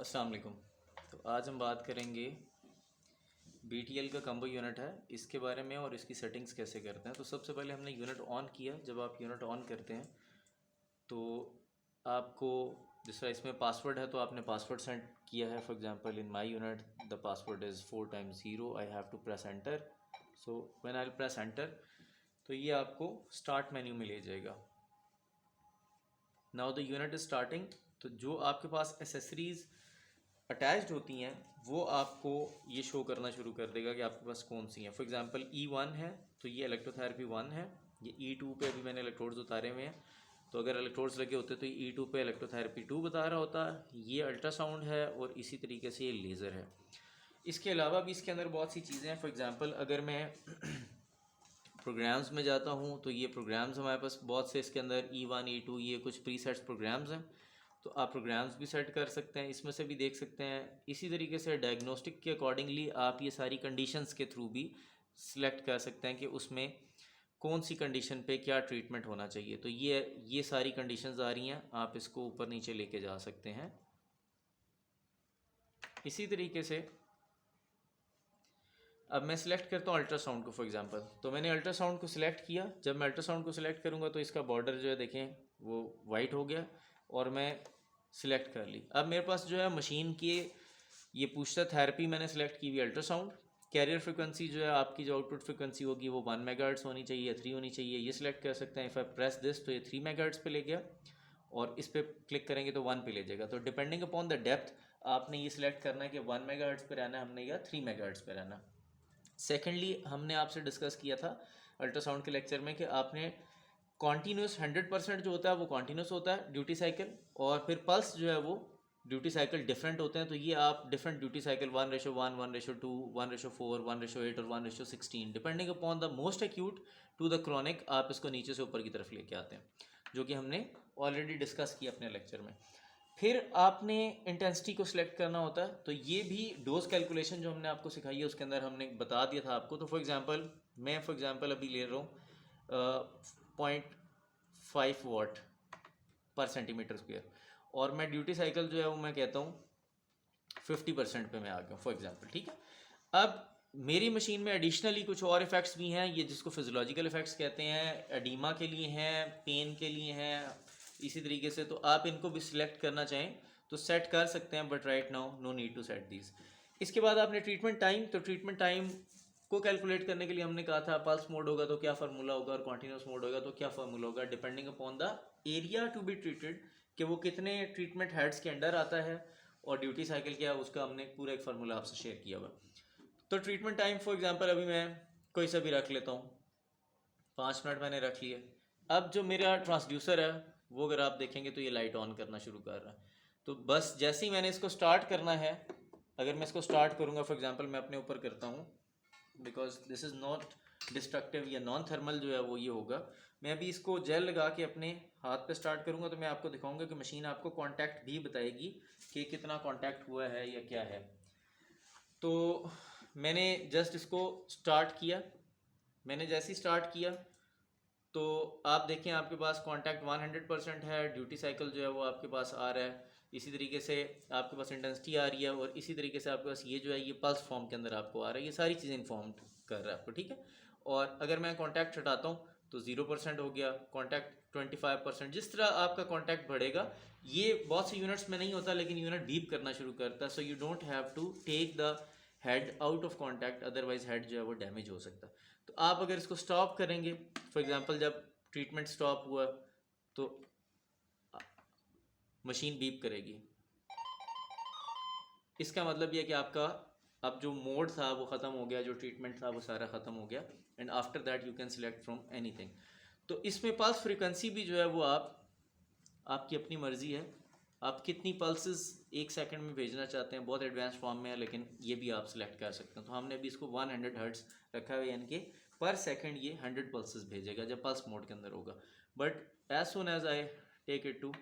अस्सलाम वालेकुम। तो आज हम बात करेंगे BTL का कम्बो यूनिट है इसके बारे में और इसकी सेटिंग्स कैसे करते हैं। तो सबसे पहले हमने यूनिट ऑन किया। जब आप यूनिट ऑन करते हैं तो आपको जिस तरह इसमें पासवर्ड है तो आपने पासवर्ड सेंड किया है। For example in my unit the password is 4 times 0। I have to press enter. So when I will press enter तो ये आपको स्टार्ट मेन्यू में ले जाएगा। Now the unit is starting. तो जो आपके पास एसेसरीज़ अटैच्ड होती हैं वो आपको ये शो करना शुरू कर देगा कि आपके पास कौन सी हैं। फॉर एग्जांपल E1 है तो ये इलेक्ट्रोथेरेपी 1 है। ये E2 पे अभी मैंने इलेक्ट्रोड्स उतारे हुए हैं, तो अगर इलेक्ट्रोड्स लगे होते तो E2 पे इलेक्ट्रोथेरेपी 2 बता रहा होता। ये अल्ट्रासाउंड है और इसी तरीके से ये लेज़र है। इसके अलावा भी इसके अंदर बहुत सी चीज़ें हैं। फॉर एग्ज़ाम्पल अगर मैं प्रोग्राम्स में जाता हूँ तो ये प्रोग्राम्स हमारे पास बहुत से इसके अंदर E1 E2 ये कुछ प्रीसेट्स प्रोग्राम्स हैं, तो आप प्रोग्राम्स भी सेट कर सकते हैं, इसमें से भी देख सकते हैं। इसी तरीके से डायग्नोस्टिक के अकॉर्डिंगली आप ये सारी कंडीशंस के थ्रू भी सिलेक्ट कर सकते हैं कि उसमें कौन सी कंडीशन पे क्या ट्रीटमेंट होना चाहिए। तो ये सारी कंडीशंस आ रही हैं, आप इसको ऊपर नीचे लेके जा सकते हैं। इसी तरीके से अब मैं सिलेक्ट करता हूँ अल्ट्रासाउंड को। फॉर एग्जांपल तो मैंने अल्ट्रासाउंड को सिलेक्ट किया। जब मैं अल्ट्रासाउंड को सिलेक्ट करूँगा तो इसका बॉर्डर जो है देखें वो वाइट हो गया और मैं सिलेक्ट कर ली। अब मेरे पास जो है मशीन की ये पूछता थेरेपी मैंने सेलेक्ट की हुई अल्ट्रासाउंड। कैरियर फ्रिक्वेंसी जो है आपकी जो आउटपुट फ्रिक्वेंसी होगी वो 1 मेगाहर्ट्ज़ होनी चाहिए या 3 होनी चाहिए, ये सिलेक्ट कर सकते हैं। इफ़ आई प्रेस दिस तो ये 3 मेगाहर्ट्ज़ पे ले गया और इस पर क्लिक करेंगे तो 1 पे ले जाएगा। तो डिपेंडिंग अपॉन द डेप्थ आपने ये सिलेक्ट करना है कि 1 मेगाहर्ट्ज़ पे रहना है हमने या 3 मेगाहर्ट्ज़ पे रहना। सेकेंडली हमने आपसे डिस्कस किया था अल्ट्रासाउंड के लेक्चर में कि आपने कॉन्टीन्यूस 100% जो होता है वो कॉन्टीन्यूस होता है ड्यूटी साइकिल, और फिर पल्स जो है वो ड्यूटी साइकिल डिफरेंट होते हैं। तो ये आप डिफरेंट ड्यूटी साइकिल 1:1, 1:2, 1:4, 1:8 और 1:16 depending upon the most acute to the chronic आप इसको नीचे से ऊपर की तरफ लेके आते हैं, जो कि हमने ऑलरेडी डिस्कस किया अपने लेक्चर में। फिर आपने इंटेंसिटी को सिलेक्ट करना होता है। तो ये भी डोज कैलकुलेशन जो हमने आपको सिखाई है उसके अंदर हमने बता दिया था आपको। तो फॉर एग्जांपल अभी ले रहा हूँ 0.5 वाट पर सेंटीमीटर स्क्वायर और मैं ड्यूटी साइकिल जो है वो मैं कहता हूँ 50% पे मैं आ गया फॉर एग्जांपल, ठीक है। अब मेरी मशीन में एडिशनली कुछ और इफ़ेक्ट्स भी हैं, ये जिसको फिजियोलॉजिकल इफ़ेक्ट्स कहते हैं, एडीमा के लिए हैं, पेन के लिए हैं, इसी तरीके से। तो आप इनको भी सिलेक्ट करना चाहें तो सेट कर सकते हैं, but right now no need to set these. इसके बाद आपने ट्रीटमेंट टाइम, तो ट्रीटमेंट टाइम को कैलकुलेट करने के लिए हमने कहा था पल्स मोड होगा तो क्या फार्मूला होगा और कॉन्टीन्यूस मोड होगा तो क्या फार्मूला होगा, depending upon the area to be treated कि वो कितने ट्रीटमेंट हेड्स के अंडर आता है और ड्यूटी साइकिल क्या है उसका हमने पूरा एक फार्मूला आपसे शेयर किया हुआ। तो ट्रीटमेंट टाइम फॉर एग्जांपल अभी मैं कोई सा भी रख लेता हूँ, 5 मिनट मैंने रख लिए। अब जो मेरा ट्रांसड्यूसर है वो अगर आप देखेंगे तो ये लाइट ऑन करना शुरू कर रहा है। तो बस जैसे ही मैंने इसको स्टार्ट करना है, अगर मैं इसको स्टार्ट करूँगा, फॉर एग्जांपल मैं अपने ऊपर करता हूँ because this is not destructive या नॉन थर्मल जो है वो ये होगा। मैं अभी इसको जेल लगा के अपने हाथ पे स्टार्ट करूँगा तो मैं आपको दिखाऊंगा कि मशीन आपको कांटेक्ट भी बताएगी कि कितना कांटेक्ट हुआ है या क्या है। तो मैंने जस्ट इसको स्टार्ट किया। मैंने जैसे ही स्टार्ट किया तो आप देखें आपके पास कांटेक्ट 100% है, ड्यूटी साइकिल जो है वो आपके पास आ रहा है, इसी तरीके से आपके पास इंटेंसिटी आ रही है और इसी तरीके से आपके पास ये जो है ये पल्स फॉर्म के अंदर आपको आ रहा है। ये सारी चीज़ें इन्फॉर्म कर रहा है आपको, ठीक है। और अगर मैं कॉन्टैक्ट हटाता हूँ तो 0% हो गया, कॉन्टैक्ट 25%। जिस तरह आपका कॉन्टैक्ट बढ़ेगा, ये बहुत से यूनिट्स में नहीं होता लेकिन यूनिट बीप करना शुरू करता है। So you don't have to take the head out of contact, otherwise head जो है वो डैमेज हो सकता है। तो आप अगर इसको स्टॉप करेंगे, फॉर एग्जांपल जब ट्रीटमेंट स्टॉप हुआ तो मशीन बीप करेगी। इसका मतलब यह कि आपका अब जो मोड था वो ख़त्म हो गया, जो ट्रीटमेंट था वो सारा ख़त्म हो गया, and after that you can select from anything. तो इसमें पल्स फ्रीक्वेंसी भी जो है वो आपकी अपनी मर्ज़ी है, आप कितनी पल्सेस 1 सेकंड में भेजना चाहते हैं। बहुत एडवांस फॉर्म में है लेकिन ये भी आप सिलेक्ट कर सकते हैं। तो हमने अभी इसको 100 हर्ट्ज़ रखा हुआ है, यानी कि पर सेकंड ये 100 पल्सेस भेजेगा जब पल्स मोड के अंदर होगा। But as soon as I take it to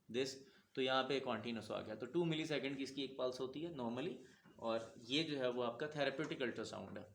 this तो यहाँ पे कॉन्टीन्यूस आ गया। तो 2 मिली सेकेंड की इसकी एक पल्स होती है नॉर्मली, और ये जो है वो आपका थेरेप्यूटिक अल्ट्रासाउंड है।